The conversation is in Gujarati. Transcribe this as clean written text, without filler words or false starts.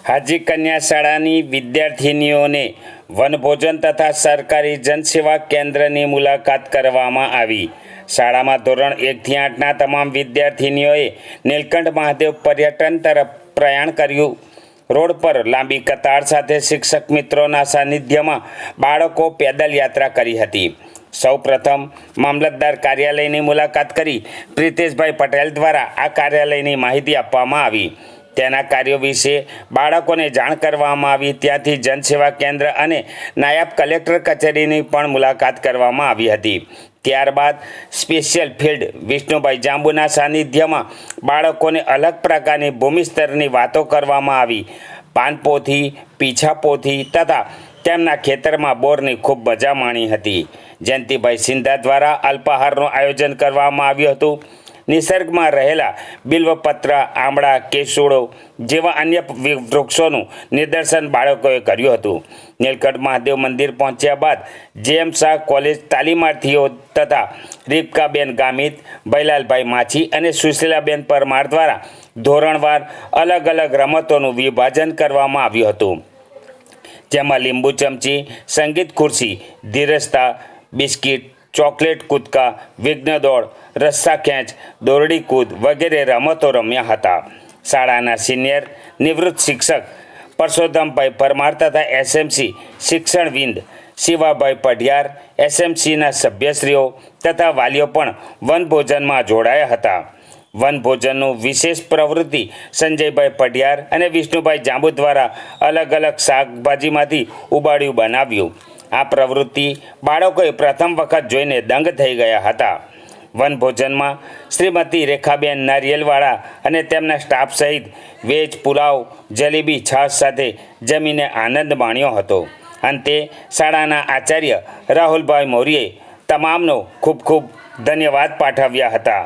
હાજી કન્યા શાળાની વિદ્યાર્થિનીઓને વનભોજન તથા સરકારી જનસેવા કેન્દ્રની મુલાકાત કરવામાં આવી। શાળામાં ધોરણ 1 થી 8ના તમામ વિદ્યાર્થિનીઓએ નીલકંઠ મહાદેવ પર્યટન તરફ પ્રયાણ કર્યું। રોડ પર લાંબી કતાર સાથે શિક્ષક મિત્રોના સાનિધ્યમાં બાળકો પેદલ યાત્રા કરી હતી। સૌપ્રથમ મામલતદાર કાર્યાલયની મુલાકાત કરી પ્રિતેશભાઈ પટેલ દ્વારા આ કાર્યાલયની માહિતી આપવામાં આવી। તેના કાર્યો વિશે બાળકોને જાણ કરવામાં આવી। ત્યાંથી જનસેવા કેન્દ્ર અને નાયબ કલેક્ટર કચેરીની પણ મુલાકાત કરવામાં આવી હતી। ત્યારબાદ સ્પેશિયલ ફિલ્ડ વિષ્ણુભાઈ જાંબુના સાનિધ્યમાં બાળકોને અલગ પ્રકારની ભૂમિસ્તરની વાતો કરવામાં આવી। પાનપોથી, પીછાપોથી તથા તેમના ખેતરમાં બોરની ખૂબ મજા માણી હતી। જયંતિભાઈ સિંધા દ્વારા અલ્પાહારનું આયોજન કરવામાં આવ્યું હતું। નિસર્ગમાં રહેલા બિલ્વપત્ર, આંબળા, કેસુડો જેવા અન્ય વૃક્ષોનું નિદર્શન બાળકોએ કર્યું હતું। નીલકંઠ મહાદેવ મંદિર પહોંચ્યા બાદ જેએમ શાહ કોલેજ તાલીમાર્થીઓ તથા રીબકાબેન ગામિત, ભૈલાલભાઈ માછી અને સુશીલાબેન પરમાર દ્વારા ધોરણવાર અલગ અલગ રમતોનું વિભાજન કરવામાં આવ્યું હતું, જેમાં લીંબુ ચમચી, સંગીત ખુરશી, ધીરજતા, બિસ્કિટ, ચોકલેટ કૂદકા, વિઘ્ન દોડ, રસ્સા ખેંચ, દોરડી કૂદ વગેરે રમતો રમ્યા હતા। શાળાના સિનિયર નિવૃત્ત શિક્ષક પરસોત્તમભાઈ પરમાર તથા એસએમસી શિક્ષણવિદ શિવાભાઈ પઢિયાર, એસએમસીના સભ્યશ્રીઓ તથા વાલીઓ પણ વનભોજનમાં જોડાયા હતા। વનભોજનનું વિશેષ પ્રવૃત્તિ સંજયભાઈ પઢિયાર અને વિષ્ણુભાઈ જાંબુ દ્વારા અલગ અલગ શાકભાજીમાંથી ઉબાડિયું બનાવ્યું। આ પ્રવૃત્તિ બાળકોએ પ્રથમ વખત જોઈને દંગ થઈ ગયા હતા। વનભોજનમાં શ્રીમતી રેખાબેન નારિયેલવાળા અને તેમના સ્ટાફ સહિત વેજ પુલાવ, જલેબી, છાશ સાથે જમીને આનંદ માણ્યો હતો। અંતે શાળાના આચાર્ય રાહુલભાઈ મૌર્યે તમામનો ખૂબ ખૂબ ધન્યવાદ પાઠવ્યા હતા।